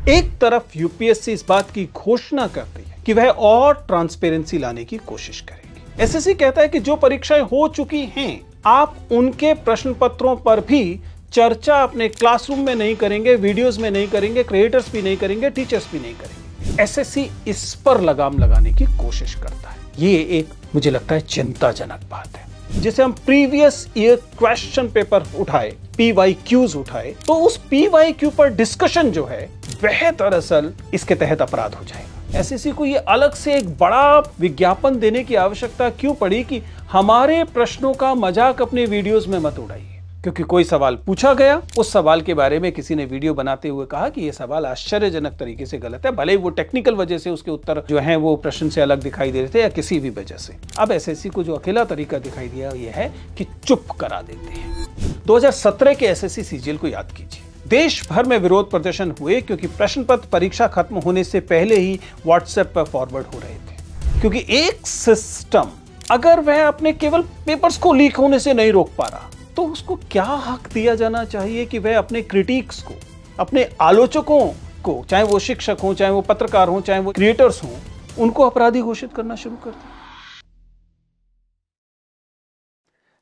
एक तरफ यूपीएससी इस बात की घोषणा करती है कि वह और ट्रांसपेरेंसी लाने की कोशिश करेगी। एसएससी कहता है कि जो परीक्षाएं हो चुकी हैं आप उनके प्रश्न पत्रों पर भी चर्चा अपने क्लासरूम में नहीं करेंगे, वीडियोस में नहीं करेंगे, क्रिएटर्स भी नहीं करेंगे, टीचर्स भी नहीं करेंगे। एसएससी इस पर लगाम लगाने की कोशिश करता है। ये एक मुझे लगता है चिंताजनक बात है। जैसे हम प्रीवियस ईयर क्वेश्चन पेपर उठाए, PYQs उठाए, तो उस PYQ पर डिस्कशन जो है वह दरअसल इसके तहत अपराध हो जाएगा। एसएससी को ये अलग से एक बड़ा विज्ञापन देने की आवश्यकता क्यों पड़ी कि हमारे प्रश्नों का मजाक अपने वीडियोस में मत उड़ाइए। क्योंकि कोई सवाल पूछा गया, उस सवाल के बारे में किसी ने वीडियो बनाते हुए कहा कि यह सवाल आश्चर्यजनक तरीके से गलत है, भले ही वो टेक्निकल वजह से उसके उत्तर जो हैं वो प्रश्न से अलग दिखाई दे रहे थे या किसी भी वजह से। अब एसएससी को जो अकेला तरीका दिखाई दिया यह है कि चुप करा देते हैं। 2017 के एसएससी सीजीएल को याद कीजिए। देश भर में विरोध प्रदर्शन हुए क्योंकि प्रश्न पत्र परीक्षा खत्म होने से पहले ही व्हाट्सएप पर फॉरवर्ड हो रहे थे। क्योंकि एक सिस्टम अगर वह अपने केवल पेपर्स को लीक होने से नहीं रोक पा रहा, तो उसको क्या हक दिया जाना चाहिए कि वह अपने क्रिटिक्स को, अपने आलोचकों को, चाहे वो शिक्षक हों, चाहे वो पत्रकार हों, चाहे वो क्रिएटर्स हों, उनको अपराधी घोषित करना शुरू कर दें।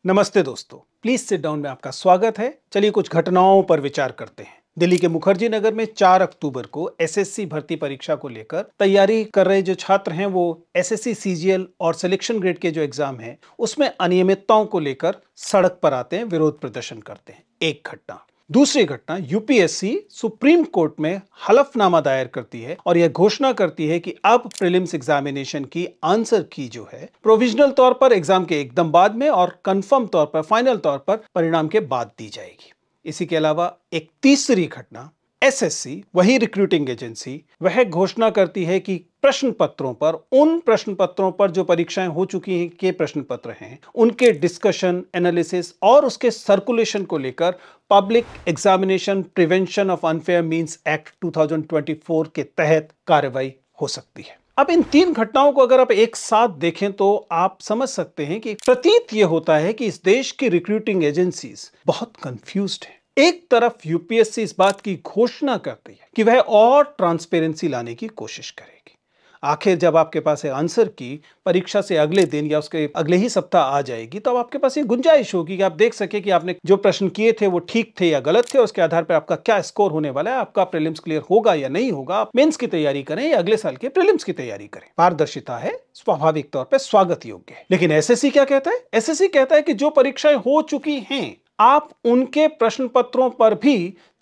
नमस्ते दोस्तों, प्लीज सिट डाउन में आपका स्वागत है। चलिए कुछ घटनाओं पर विचार करते हैं। दिल्ली के मुखर्जी नगर में 4 अक्टूबर को एसएससी भर्ती परीक्षा को लेकर तैयारी कर रहे जो छात्र हैं वो एसएससी सीजीएल और सिलेक्शन ग्रेड के जो एग्जाम है उसमें अनियमितताओं को लेकर सड़क पर आते हैं, विरोध प्रदर्शन करते हैं। एक घटना। दूसरी घटना, यूपीएससी सुप्रीम कोर्ट में हलफनामा दायर करती है और यह घोषणा करती है कि अब प्रीलिम्स एग्जामिनेशन की आंसर की जो है प्रोविजनल तौर पर एग्जाम के एकदम बाद में और कंफर्म तौर पर, फाइनल तौर पर परिणाम के बाद दी जाएगी। इसी के अलावा एक तीसरी घटना, एसएससी वही रिक्रूटिंग एजेंसी वह घोषणा करती है कि प्रश्न पत्रों पर, उन प्रश्न पत्रों पर जो परीक्षाएं हो चुकी हैं के प्रश्न पत्र हैं, उनके डिस्कशन, एनालिसिस और उसके सर्कुलेशन को लेकर public examination prevention of unfair means act 2024 के तहत कार्रवाई हो सकती है। अब इन 3 घटनाओं को अगर आप एक साथ देखें तो आप समझ सकते हैं कि प्रतीत यह होता है कि इस देश की रिक्रूटिंग एजेंसीज बहुत कंफ्यूज्ड हैं। एक तरफ यूपीएससी इस बात की घोषणा करती है कि वह और ट्रांसपेरेंसी लाने की कोशिश करेगी। आखिर जब आपके पास आंसर की परीक्षा से अगले दिन या उसके अगले ही सप्ताह आ जाएगी तो अब आपके पास ये गुंजाइश होगी कि आप देख सके कि आपने जो प्रश्न किए थे वो ठीक थे या गलत थे, और उसके आधार पर आपका क्या स्कोर होने वाला है, आपका प्रीलिम्स क्लियर होगा या नहीं होगा, आप मेंस की तैयारी करें या अगले साल के प्रीलिम्स की तैयारी करें। पारदर्शिता है, स्वाभाविक तौर पर स्वागत योग्य है। लेकिन एसएससी क्या कहता है? एसएससी कहता है कि जो परीक्षाएं हो चुकी हैं आप उनके प्रश्न पत्रों पर भी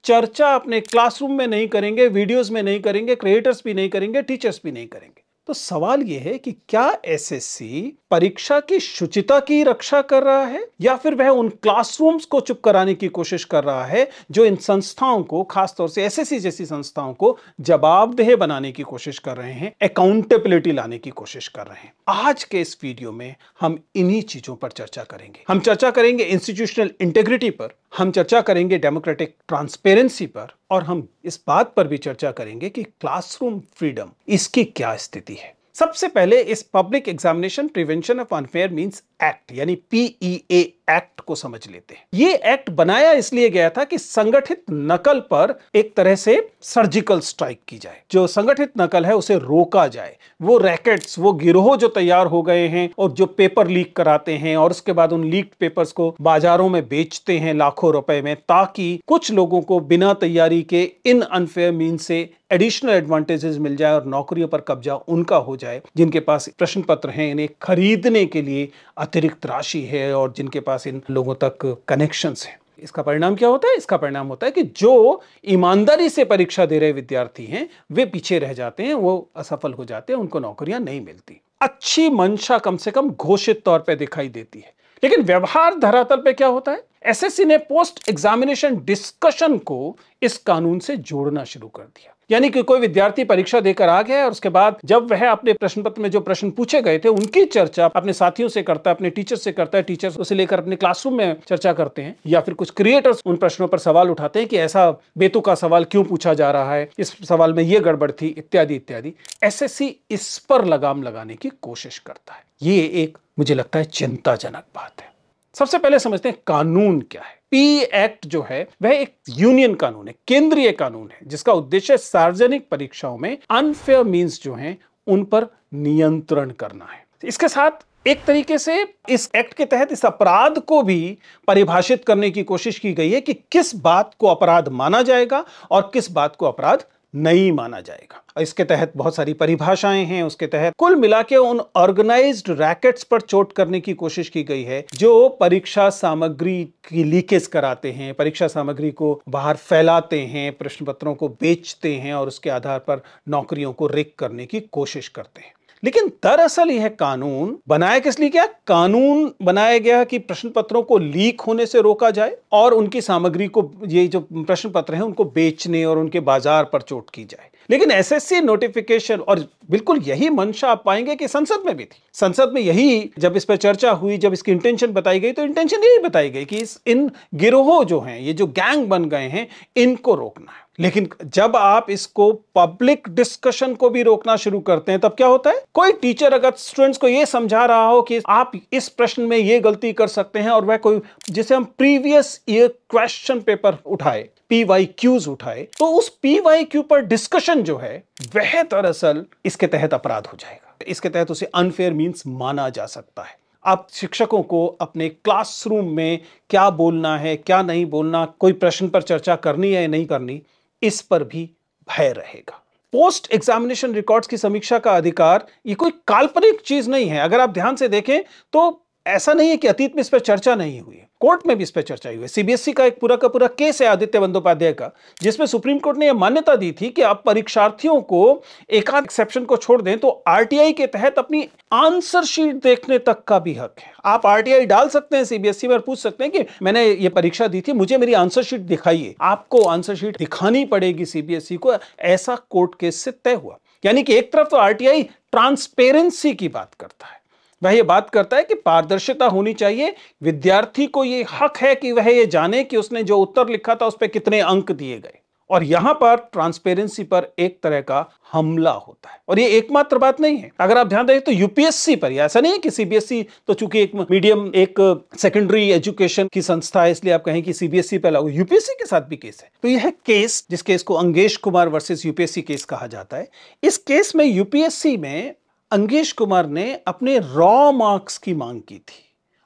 चर्चा अपने क्लासरूम में नहीं करेंगे, वीडियोस में नहीं करेंगे, क्रिएटर्स भी नहीं करेंगे, टीचर्स भी नहीं करेंगे। तो सवाल यह है कि क्या एसएससी परीक्षा की शुचिता की रक्षा कर रहा है या फिर वह उन क्लासरूम्स को चुप कराने की कोशिश कर रहा है जो इन संस्थाओं को, खासतौर से एसएससी जैसी संस्थाओं को जवाबदेह बनाने की कोशिश कर रहे हैं, अकाउंटेबिलिटी लाने की कोशिश कर रहे हैं। आज के इस वीडियो में हम इन्हीं चीजों पर चर्चा करेंगे। हम चर्चा करेंगे इंस्टीट्यूशनल इंटेग्रिटी पर, हम चर्चा करेंगे डेमोक्रेटिक ट्रांसपेरेंसी पर, और हम इस बात पर भी चर्चा करेंगे कि क्लासरूम फ्रीडम इसकी क्या स्थिति है। सबसे पहले इस public examination prevention of unfair means act यानी PEA एक्ट को समझ लेते हैं। ये एक्ट बनाया इसलिए गया था कि संगठित नकल पर एक तरह से सर्जिकल स्ट्राइक की जाए। जो संगठित नकल है उसे रोका जाए। वो रैकेट्स, वो गिरोह जो तैयार हो गए हैं और जो पेपर लीक कराते हैं और उसके बाद उन लीक्ड पेपर्स को बाजारों में बेचते हैं लाखों रुपए में, ताकि कुछ लोगों को बिना तैयारी के इन अनफेयर मीन्स से एडिशनल एडवांटेजेस मिल जाए और नौकरियों पर कब्जा उनका हो जाए। जिनके पास प्रश्न पत्र हैं इन्हें खरीदने के लिए अतिरिक्त राशि है और जिनके पास इन लोगों तक कनेक्शंस हैं। इसका परिणाम क्या होता है? इसका परिणाम होता है कि जो ईमानदारी से परीक्षा दे रहे विद्यार्थी हैं वे पीछे रह जाते हैं, वो असफल हो जाते हैं, उनको नौकरियां नहीं मिलती। अच्छी मंशा कम से कम घोषित तौर पर दिखाई देती है, लेकिन व्यवहार धरातल पे क्या होता है? एसएससी ने पोस्ट एग्जामिनेशन डिस्कशन को इस कानून से जोड़ना शुरू कर दिया। यानी कि कोई विद्यार्थी परीक्षा देकर आ गया और उसके बाद जब वह अपने प्रश्न पत्र में जो प्रश्न पूछे गए थे उनकी चर्चा अपने साथियों से करता है, अपने टीचर से करता है, टीचर्स उसे लेकर अपने क्लासरूम में चर्चा करते हैं, या फिर कुछ क्रिएटर्स उन प्रश्नों पर सवाल उठाते हैं कि ऐसा बेतुका सवाल क्यों पूछा जा रहा है, इस सवाल में ये गड़बड़ थी, इत्यादि इत्यादि। एसएससी इस पर लगाम लगाने की कोशिश करता है। ये एक मुझे लगता है चिंताजनक बात है। सबसे पहले समझते हैं कानून क्या है। पी एक्ट जो है वह एक यूनियन कानून है, केंद्रीय कानून है, जिसका उद्देश्य सार्वजनिक परीक्षाओं में अनफेयर मीन्स जो हैं उन पर नियंत्रण करना है। इसके साथ एक तरीके से इस एक्ट के तहत इस अपराध को भी परिभाषित करने की कोशिश की गई है कि किस बात को अपराध माना जाएगा और किस बात को अपराध नहीं माना जाएगा। इसके तहत बहुत सारी परिभाषाएं हैं। उसके तहत कुल मिला के उन ऑर्गेनाइज्ड रैकेट्स पर चोट करने की कोशिश की गई है जो परीक्षा सामग्री की लीकेज कराते हैं, परीक्षा सामग्री को बाहर फैलाते हैं, प्रश्न पत्रों को बेचते हैं और उसके आधार पर नौकरियों को रिग करने की कोशिश करते हैं। लेकिन दरअसल यह कानून बनाया किस लिए गया? कानून बनाया गया कि प्रश्न पत्रों को लीक होने से रोका जाए और उनकी सामग्री को, ये जो प्रश्न पत्र हैं उनको बेचने और उनके बाजार पर चोट की जाए। लेकिन एसएससी नोटिफिकेशन, और बिल्कुल यही मंशा आप पाएंगे कि संसद में भी थी। संसद में यही जब इस पर चर्चा हुई, जब इसकी इंटेंशन बताई गई, तो इंटेंशन यही बताई गई कि इन गिरोह जो हैं, ये जो गैंग बन गए हैं, इनको रोकना है। लेकिन जब आप इसको पब्लिक डिस्कशन को भी रोकना शुरू करते हैं तब क्या होता है? कोई टीचर अगर स्टूडेंट्स को यह समझा रहा हो कि आप इस प्रश्न में यह गलती कर सकते हैं, और वह कोई, जिसे हम प्रीवियस ईयर क्वेश्चन पेपर उठाए, PYQs उठाए, तो उस PYQ पर डिस्कशन जो है वह दरअसल इसके तहत अपराध हो जाएगा। इसके तहत उसे अनफेयर मीन्स माना जा सकता है। आप शिक्षकों को अपने क्लासरूम में क्या बोलना है, क्या नहीं बोलना, कोई प्रश्न पर चर्चा करनी है या नहीं करनी, इस पर भी भय रहेगा। पोस्ट एग्जामिनेशन रिकॉर्ड्स की समीक्षा का अधिकार ये कोई काल्पनिक चीज नहीं है। अगर आप ध्यान से देखें तो ऐसा नहीं है कि अतीत में इस पर चर्चा नहीं हुई है, कोर्ट में भी इस पर चर्चा हुई है। सीबीएसई का एक पूरा का पूरा केस है आदित्य बंदोपाध्याय का, जिसमें सुप्रीम कोर्ट ने यह मान्यता दी थी कि आप परीक्षार्थियों को एक आध एक्सेप्शन को छोड़ दें तो आरटीआई के तहत अपनी आंसर शीट देखने तक का भी हक है। आप आरटीआई डाल सकते हैं सीबीएसई में और पूछ सकते हैं कि मैंने ये परीक्षा दी थी, मुझे मेरी आंसर शीट दिखाइए। आपको आंसर शीट दिखानी पड़ेगी सीबीएसई को, ऐसा कोर्ट केस से तय हुआ। यानी कि एक तरफ तो आरटीआई ट्रांसपेरेंसी की बात करता है, वह ये बात करता है कि पारदर्शिता होनी चाहिए, विद्यार्थी को ये हक है कि वह ये जाने कि उसने जो उत्तर लिखा था उस पर कितने अंक दिए गए। और यहां पर ट्रांसपेरेंसी पर एक तरह का हमला होता है। और ये एकमात्र बात नहीं है, अगर आप ध्यान दें तो यूपीएससी पर, ऐसा नहीं है कि सीबीएसई तो चूंकि एक मीडियम, एक सेकेंडरी एजुकेशन की संस्था है, इसलिए आप कहें कि सीबीएसई पर लागू, यूपीएससी के साथ भी केस है। तो यह केस, जिस केस को Angesh Kumar versus UPSC case कहा जाता है, इस केस में यूपीएससी में अंगेश कुमार ने अपने रॉ मार्क्स की मांग की थी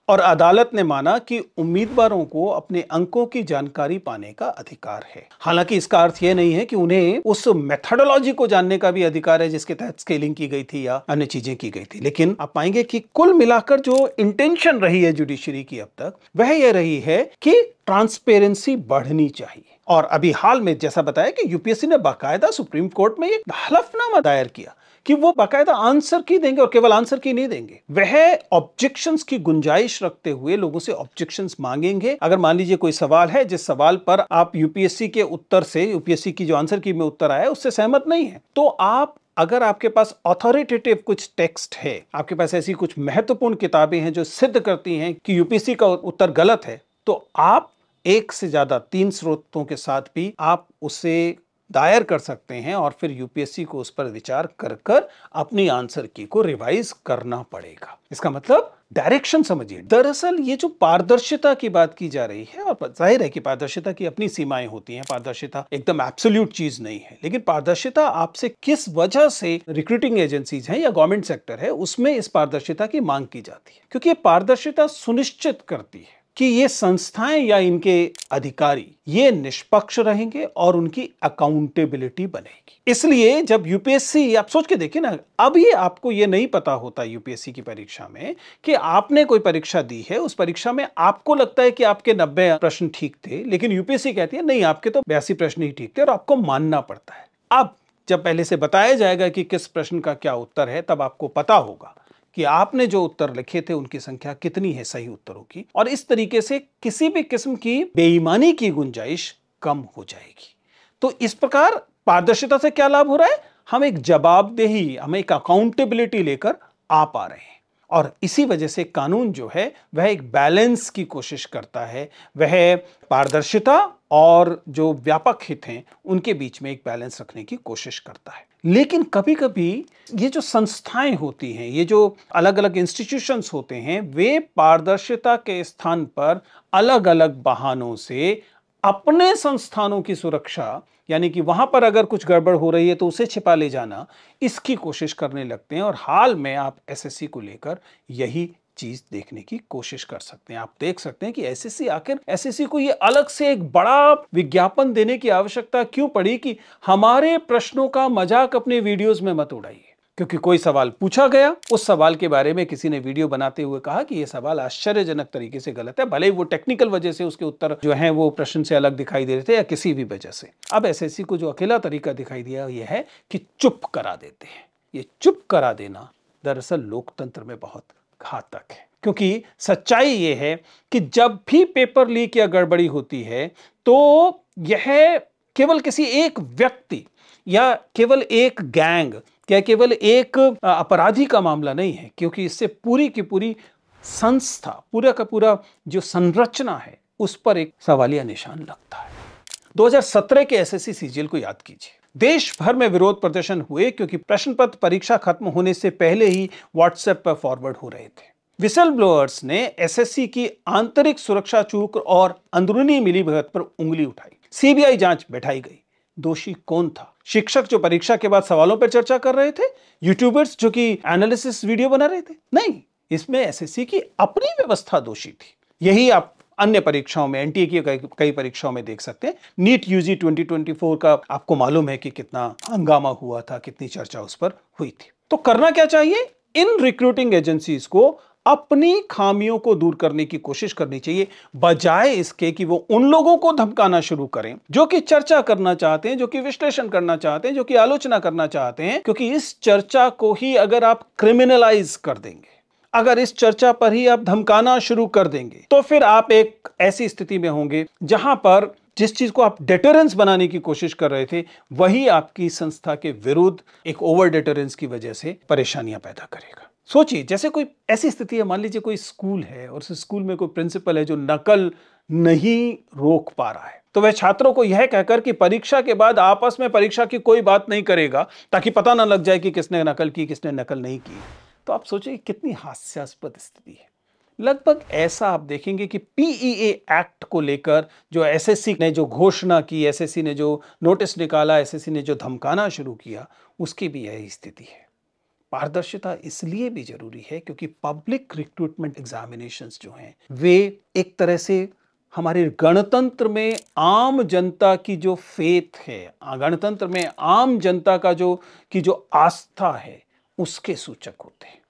और अदालत ने माना कि उम्मीदवारों को अपने अंकों की जानकारी पाने का अधिकार है। हालांकि इसका अर्थ यह नहीं है कि उन्हें उस मेथोडोलॉजी को जानने का भी अधिकार है जिसके तहत स्केलिंग की गई थी या अन्य चीजें की गई थी। लेकिन आप पाएंगे कि कुल मिलाकर जो इंटेंशन रही है जुडिशरी की अब तक, वह यह रही है कि ट्रांसपेरेंसी बढ़नी चाहिए। और अभी हाल में जैसा बताया कि यूपीएससी ने बाकायदा सुप्रीम कोर्ट में एक हलफनामा दायर किया कि वो बाकायदा आंसर की देंगे, और केवल आंसर की नहीं देंगे, वह ऑब्जेक्शंस की गुंजाइश रखते हुए लोगों से ऑब्जेक्शंस मांगेंगे। अगर मान लीजिए कोई सवाल है जिस सवाल पर आप यूपीएससी के उत्तर से, यूपीएससी की जो आंसर की में उत्तर आया उससे सहमत नहीं है, तो आप, अगर आपके पास ऑथोरिटेटिव कुछ टेक्स्ट है, आपके पास ऐसी कुछ महत्वपूर्ण किताबें हैं जो सिद्ध करती हैं कि यूपीएससी का उत्तर गलत है, तो आप एक से ज्यादा 3 स्रोतों के साथ भी आप उसे दायर कर सकते हैं और फिर यूपीएससी को उस पर विचार कर कर अपनी आंसर की को रिवाइज करना पड़ेगा। इसका मतलब डायरेक्शन समझिए। दरअसल ये जो पारदर्शिता की बात की जा रही है, और जाहिर है कि पारदर्शिता की अपनी सीमाएं होती हैं, पारदर्शिता एकदम एब्सोल्यूट चीज नहीं है, लेकिन पारदर्शिता आपसे किस वजह से रिक्रूटिंग एजेंसीज हैं या गवर्नमेंट सेक्टर है, उसमें इस पारदर्शिता की मांग की जाती है, क्योंकि ये पारदर्शिता सुनिश्चित करती है कि ये संस्थाएं या इनके अधिकारी ये निष्पक्ष रहेंगे और उनकी अकाउंटेबिलिटी बनेगी। इसलिए जब यूपीएससी, आप सोच के देखिए ना, अब ये आपको ये नहीं पता होता यूपीएससी की परीक्षा में कि आपने कोई परीक्षा दी है, उस परीक्षा में आपको लगता है कि आपके 90 प्रश्न ठीक थे, लेकिन यूपीएससी कहती है नहीं, आपके तो 82 प्रश्न ही ठीक थे, और आपको मानना पड़ता है। अब जब पहले से बताया जाएगा कि किस प्रश्न का क्या उत्तर है, तब आपको पता होगा कि आपने जो उत्तर लिखे थे उनकी संख्या कितनी है सही उत्तरों की, और इस तरीके से किसी भी किस्म की बेईमानी की गुंजाइश कम हो जाएगी। तो इस प्रकार पारदर्शिता से क्या लाभ हो रहा है? हम एक जवाबदेही, हम एक अकाउंटेबिलिटी लेकर आ पा रहे हैं। और इसी वजह से कानून जो है वह एक बैलेंस की कोशिश करता है, वह पारदर्शिता और जो व्यापक हित हैं उनके बीच में एक बैलेंस रखने की कोशिश करता है। लेकिन कभी कभी ये जो संस्थाएं होती हैं, ये जो अलग अलग इंस्टीट्यूशंस होते हैं, वे पारदर्शिता के स्थान पर अलग अलग बहानों से अपने संस्थानों की सुरक्षा, यानी कि वहां पर अगर कुछ गड़बड़ हो रही है तो उसे छिपा ले जाना, इसकी कोशिश करने लगते हैं। और हाल में आप एसएससी को लेकर यही चीज देखने की कोशिश कर सकते हैं। आप देख सकते हैं कि एसएससी को ये अलग से एक बड़ा विज्ञापन देने की आवश्यकता क्यों पड़ी कि हमारे प्रश्नों का मजाक अपने वीडियोस में मत उड़ाइए। क्योंकि कोई सवाल पूछा गया, उस सवाल के बारे में किसी ने वीडियो बनाते हुए कहा कि यह सवाल आश्चर्यजनक तरीके से गलत है, भले ही वो टेक्निकल वजह से उसके उत्तर जो हैं वो प्रश्न से अलग दिखाई दे रहे थे या किसी भी वजह से। अब एसएससी को जो अकेला तरीका दिखाई दिया यह है कि चुप करा देते हैं। ये चुप करा देना दरअसल लोकतंत्र में बहुत घातक है, क्योंकि सच्चाई ये है कि जब भी पेपर लीक या गड़बड़ी होती है तो यह केवल किसी एक व्यक्ति या केवल एक गैंग या केवल एक अपराधी का मामला नहीं है, क्योंकि इससे पूरी की पूरी संस्था, पूरा का पूरा जो संरचना है उस पर एक सवालिया निशान लगता है। 2017 के एसएससी सीजीएल को याद कीजिए। देश भर में विरोध प्रदर्शन हुए क्योंकि प्रश्न पत्र परीक्षा खत्म होने से पहले ही व्हाट्सएप पर फॉरवर्ड हो रहे थे। विसल ब्लोअर्स ने एसएससी की आंतरिक सुरक्षा चूक और अंदरूनी मिलीभगत पर उंगली उठाई। सीबीआई जांच बैठाई गई। दोषी कौन था? शिक्षक जो परीक्षा के बाद सवालों पर चर्चा कर रहे थे? यूट्यूबर्स जो कि एनालिसिस वीडियो बना रहे थे? नहीं, इसमें एसएससी की अपनी व्यवस्था दोषी थी। यही आप अन्य परीक्षाओं में, एनटीए की कई परीक्षाओं में देख सकते हैं। नीट यूजी 2024 का आपको मालूम है कि कितना हंगामा हुआ था, कितनी चर्चा उस पर हुई थी। तो करना क्या चाहिए? इन रिक्रूटिंग एजेंसीज को अपनी खामियों को दूर करने की कोशिश करनी चाहिए, बजाय इसके कि वो उन लोगों को धमकाना शुरू करें जो कि चर्चा करना चाहते हैं, जो कि विश्लेषण करना चाहते हैं, जो कि आलोचना करना चाहते हैं। क्योंकि इस चर्चा को ही अगर आप क्रिमिनलाइज कर देंगे, अगर इस चर्चा पर ही आप धमकाना शुरू कर देंगे, तो फिर आप एक ऐसी स्थिति में होंगे जहां पर जिस चीज को आप डेटरेंस बनाने की कोशिश कर रहे थे, वही आपकी संस्था के विरुद्ध एक ओवर डेटरेंस की वजह से परेशानियां पैदा करेगा। सोचिए, जैसे कोई ऐसी स्थिति है, मान लीजिए कोई स्कूल है और उस स्कूल में कोई प्रिंसिपल है जो नकल नहीं रोक पा रहा है, तो वह छात्रों को यह कहकर कि परीक्षा के बाद आपस में परीक्षा की कोई बात नहीं करेगा ताकि पता ना लग जाए कि किसने नकल की, किसने नकल नहीं की। तो आप सोचिए कितनी हास्यास्पद स्थिति है। लगभग ऐसा आप देखेंगे कि पीईए एक्ट को लेकर जो एसएससी ने जो घोषणा की, एसएससी ने जो नोटिस निकाला, एसएससी ने जो धमकाना शुरू किया, उसकी भी यही स्थिति है। पारदर्शिता इसलिए भी जरूरी है क्योंकि पब्लिक रिक्रूटमेंट एग्जामिनेशंस जो हैं वे एक तरह से हमारे गणतंत्र में आम जनता की जो फेथ है, गणतंत्र में आम जनता का जो आस्था है, उसके सूचक होते हैं।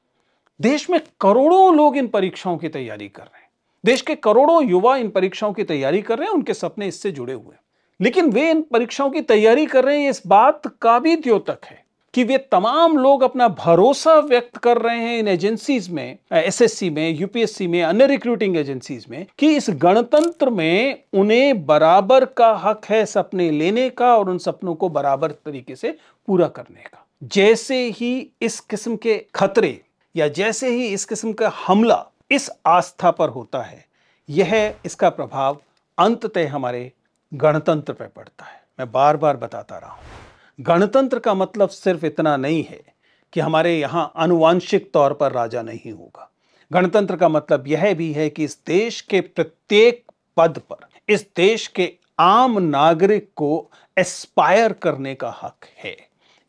देश में करोड़ों लोग इन परीक्षाओं की तैयारी कर रहे हैं। देश के करोड़ों युवा इन परीक्षाओं की तैयारी कर रहे हैं, उनके सपने इससे जुड़े हुए हैं। लेकिन वे इन परीक्षाओं की तैयारी कर रहे हैं, इस बात का भी द्योतक है कि वे तमाम लोग अपना भरोसा व्यक्त कर रहे हैं इन एजेंसीज में, एसएससी में, यूपीएससी में, अन्य रिक्रूटिंग एजेंसीज में, कि इस गणतंत्र में उन्हें बराबर का हक है सपने लेने का और उन सपनों को बराबर तरीके से पूरा करने का। जैसे ही इस किस्म के खतरे या जैसे ही इस किस्म का हमला इस आस्था पर होता है, यह इसका प्रभाव अंततः हमारे गणतंत्र पर पड़ता है। मैं बार बार बताता रहा हूं, गणतंत्र का मतलब सिर्फ इतना नहीं है कि हमारे यहां आनुवांशिक तौर पर राजा नहीं होगा। गणतंत्र का मतलब यह भी है कि इस देश के प्रत्येक पद पर इस देश के आम नागरिक को एस्पायर करने का हक है।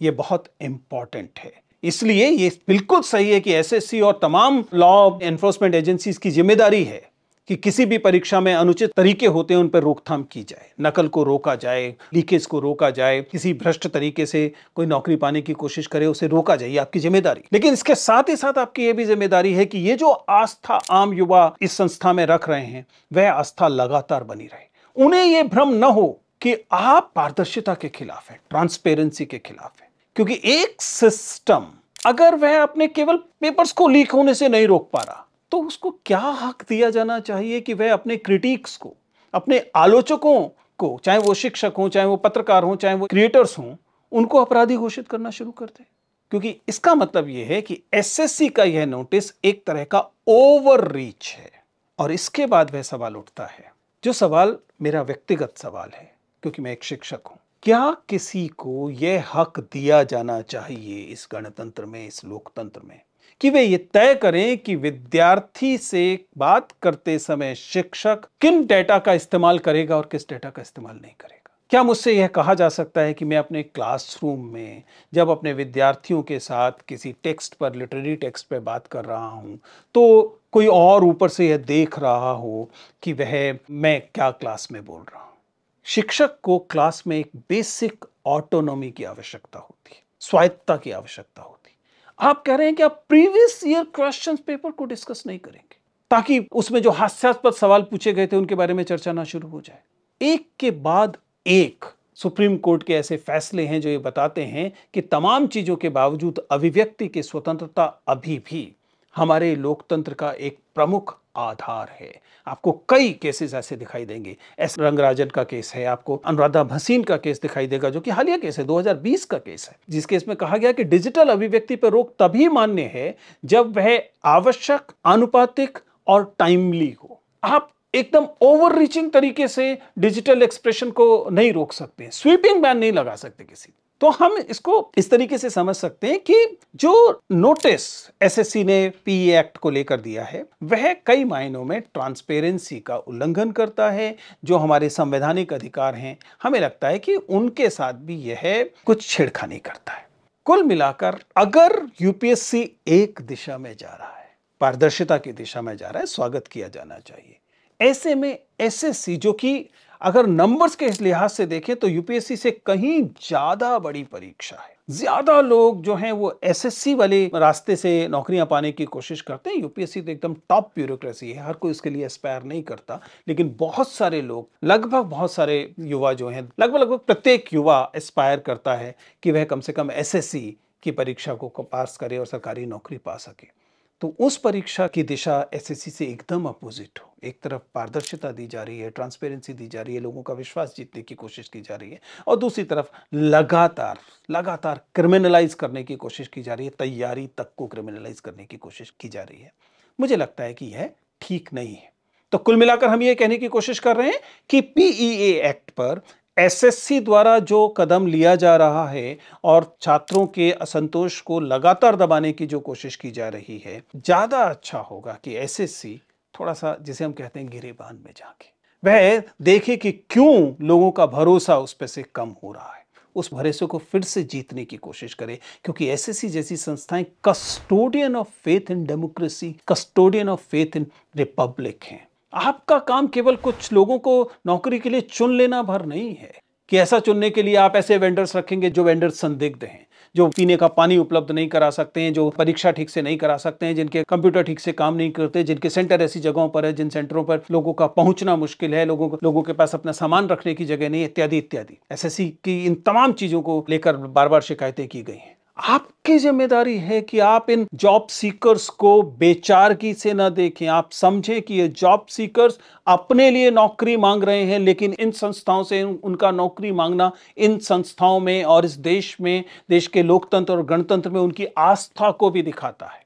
यह बहुत इंपॉर्टेंट है। इसलिए यह बिल्कुल सही है कि एसएससी और तमाम लॉ एनफोर्समेंट एजेंसीज की जिम्मेदारी है कि किसी भी परीक्षा में अनुचित तरीके होते हैं उन पर रोकथाम की जाए, नकल को रोका जाए, लीकेज को रोका जाए, किसी भ्रष्ट तरीके से कोई नौकरी पाने की कोशिश करे उसे रोका जाए, ये आपकी जिम्मेदारी। लेकिन इसके साथ ही साथ आपकी यह भी जिम्मेदारी है कि ये जो आस्था आम युवा इस संस्था में रख रहे हैं, वह आस्था लगातार बनी रहे। उन्हें यह भ्रम न हो कि आप पारदर्शिता के खिलाफ है, ट्रांसपेरेंसी के खिलाफ है। क्योंकि एक सिस्टम अगर वह अपने केवल पेपर्स को लीक होने से नहीं रोक पा रहा, तो उसको क्या हक दिया जाना चाहिए कि वह अपने क्रिटिक्स को, अपने आलोचकों को, चाहे वो शिक्षक हों, चाहे वो पत्रकार हों, चाहे वो क्रिएटर्स हों, उनको अपराधी घोषित करना शुरू कर दे। क्योंकि इसका मतलब यह है कि एसएससी का यह नोटिस एक तरह का ओवर रीच है। और इसके बाद वह सवाल उठता है, जो सवाल मेरा व्यक्तिगत सवाल है, क्योंकि मैं एक शिक्षक हूं। क्या किसी को यह हक दिया जाना चाहिए इस गणतंत्र में, इस लोकतंत्र में, कि वे ये तय करें कि विद्यार्थी से बात करते समय शिक्षक किन डेटा का इस्तेमाल करेगा और किस डेटा का इस्तेमाल नहीं करेगा? क्या मुझसे यह कहा जा सकता है कि मैं अपने क्लासरूम में जब अपने विद्यार्थियों के साथ किसी टेक्स्ट पर, लिटरेरी टेक्स्ट पर बात कर रहा हूं, तो कोई और ऊपर से यह देख रहा हो कि वह मैं क्या क्लास में बोल रहा हूं? शिक्षक को क्लास में एक बेसिक ऑटोनॉमी की आवश्यकता होती है, स्वायत्तता की आवश्यकता होती है। आप कह रहे हैं कि आप प्रीवियस ईयर क्वेश्चन पेपर को डिस्कस नहीं करेंगे, ताकि उसमें जो हास्यास्पद सवाल पूछे गए थे उनके बारे में चर्चा ना शुरू हो जाए। एक के बाद एक सुप्रीम कोर्ट के ऐसे फैसले हैं जो ये बताते हैं कि तमाम चीजों के बावजूद अभिव्यक्ति की स्वतंत्रता अभी भी हमारे लोकतंत्र का एक प्रमुख आधार है। आपको कई केसेस ऐसे दिखाई देंगे। एस रंगराजन का केस है, आपको अनुराधा भसीन का केस दिखाई देगा, जो कि हालिया केस है, 2020 का केस है, जिस केस में कहा गया कि डिजिटल अभिव्यक्ति पर रोक तभी मान्य है जब वह आवश्यक, आनुपातिक और टाइमली हो। आप एकदम ओवर रीचिंग तरीके से डिजिटल एक्सप्रेशन को नहीं रोक सकते, स्वीपिंग बैन नहीं लगा सकते किसी। तो हम इसको इस तरीके से समझ सकते हैं कि जो नोटिस एसएससी ने पीए एक्ट को लेकर दिया है, वह कई मायनों में ट्रांसपेरेंसी का उल्लंघन करता है। जो हमारे संवैधानिक अधिकार हैं, हमें लगता है कि उनके साथ भी यह कुछ छेड़खानी करता है। कुल मिलाकर अगर यूपीएससी एक दिशा में जा रहा है, पारदर्शिता की दिशा में जा रहा है, स्वागत किया जाना चाहिए। ऐसे में एसएससी, जो कि अगर नंबर्स के इस लिहाज से देखें तो यूपीएससी से कहीं ज्यादा बड़ी परीक्षा है, ज्यादा लोग जो हैं वो एसएससी वाले रास्ते से नौकरियां पाने की कोशिश करते हैं। यूपीएससी तो एकदम टॉप ब्यूरोक्रेसी है, हर कोई इसके लिए एस्पायर नहीं करता, लेकिन बहुत सारे लोग, लगभग बहुत सारे युवा जो हैं, लगभग प्रत्येक युवा एस्पायर करता है कि वह कम से कम एसएससी की परीक्षा को पास करे और सरकारी नौकरी पा सके। तो उस परीक्षा की दिशा एसएससी से एकदम अपोजिट हो। एक तरफ पारदर्शिता दी जा रही है, ट्रांसपेरेंसी दी जा रही है, लोगों का विश्वास जीतने की कोशिश की जा रही है, और दूसरी तरफ लगातार क्रिमिनलाइज करने की कोशिश की जा रही है, तैयारी तक को क्रिमिनलाइज करने की कोशिश की जा रही है। मुझे लगता है कि यह ठीक नहीं है। तो कुल मिलाकर हम ये कहने की कोशिश कर रहे हैं कि पीईए एक्ट पर एसएससी द्वारा जो कदम लिया जा रहा है और छात्रों के असंतोष को लगातार दबाने की जो कोशिश की जा रही है, ज्यादा अच्छा होगा कि एसएससी थोड़ा सा, जिसे हम कहते हैं, गिरेबान में जाके वह देखे कि क्यों लोगों का भरोसा उस पर से कम हो रहा है, उस भरोसे को फिर से जीतने की कोशिश करे। क्योंकि एसएससी जैसी संस्थाएं custodian of faith in democracy, custodian of faith in Republic हैं। आपका काम केवल कुछ लोगों को नौकरी के लिए चुन लेना भर नहीं है, कि ऐसा चुनने के लिए आप ऐसे वेंडर्स रखेंगे जो वेंडर्स संदिग्ध हैं, जो पीने का पानी उपलब्ध नहीं करा सकते हैं, जो परीक्षा ठीक से नहीं करा सकते हैं, जिनके कंप्यूटर ठीक से काम नहीं करते, जिनके सेंटर ऐसी जगहों पर है जिन सेंटरों पर लोगों का पहुंचना मुश्किल है, लोगों के पास अपना सामान रखने की जगह नहीं, इत्यादि इत्यादि। एसएससी की इन तमाम चीजों को लेकर बार बार शिकायतें की गई हैं। आपकी जिम्मेदारी है कि आप इन जॉब सीकर्स को बेचारगी से न देखें। आप समझें कि ये जॉब सीकर्स अपने लिए नौकरी मांग रहे हैं, लेकिन इन संस्थाओं से उनका नौकरी मांगना इन संस्थाओं में और इस देश में, देश के लोकतंत्र और गणतंत्र में उनकी आस्था को भी दिखाता है।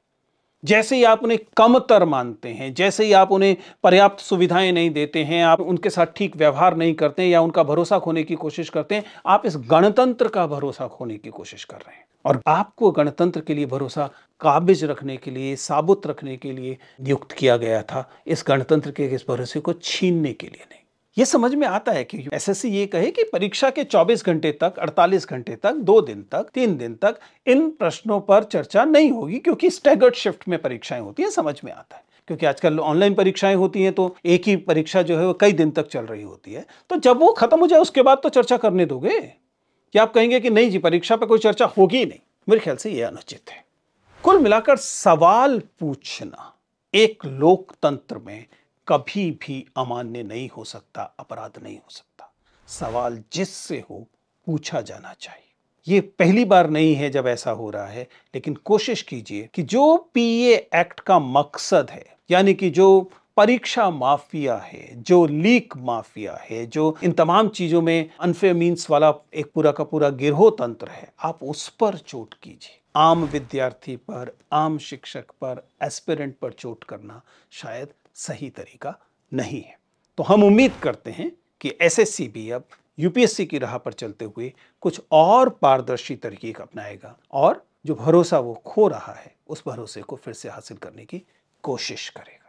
जैसे ही आप उन्हें कमतर मानते हैं, जैसे ही आप उन्हें पर्याप्त सुविधाएं नहीं देते हैं, आप उनके साथ ठीक व्यवहार नहीं करते हैं या उनका भरोसा खोने की कोशिश करते हैं, आप इस गणतंत्र का भरोसा खोने की कोशिश कर रहे हैं। और आपको गणतंत्र के लिए भरोसा काबिज रखने के लिए, साबुत रखने के लिए नियुक्त किया गया था, इस गणतंत्र के इस भरोसे को छीनने के लिए नहीं। यह समझ में आता है कि एसएससी ये कहे कि परीक्षा के 24 घंटे तक, 48 घंटे तक, 2 दिन तक, 3 दिन तक इन प्रश्नों पर चर्चा नहीं होगी, क्योंकि स्टैगर्ड शिफ्ट में परीक्षाएं होती हैं। समझ में आता है, क्योंकि आजकल ऑनलाइन परीक्षाएं होती हैं, तो एक ही परीक्षा जो है वो कई दिन तक चल रही होती है। तो जब वो खत्म हो जाए उसके बाद तो चर्चा करने दोगे, कि आप कहेंगे कि नहीं जी, परीक्षा पर कोई चर्चा होगी ही नहीं? मेरे ख्याल से यह अनुचित है। कुल मिलाकर सवाल पूछना एक लोकतंत्र में कभी भी अमान्य नहीं हो सकता, अपराध नहीं हो सकता। सवाल जिससे हो पूछा जाना चाहिए। ये पहली बार नहीं है जब ऐसा हो रहा है, लेकिन कोशिश कीजिए कि जो पीए एक्ट का मकसद है, यानी कि जो परीक्षा माफिया है, जो लीक माफिया है, जो इन तमाम चीजों में अनफेयर मीन्स वाला एक पूरा का पूरा गिरोह तंत्र है, आप उस पर चोट कीजिए। आम विद्यार्थी पर, आम शिक्षक पर, एस्पिरेंट पर चोट करना शायद सही तरीका नहीं है। तो हम उम्मीद करते हैं कि एसएससी भी अब यूपीएससी की राह पर चलते हुए कुछ और पारदर्शी तरीके अपनाएगा और जो भरोसा वो खो रहा है उस भरोसे को फिर से हासिल करने की कोशिश करेगा।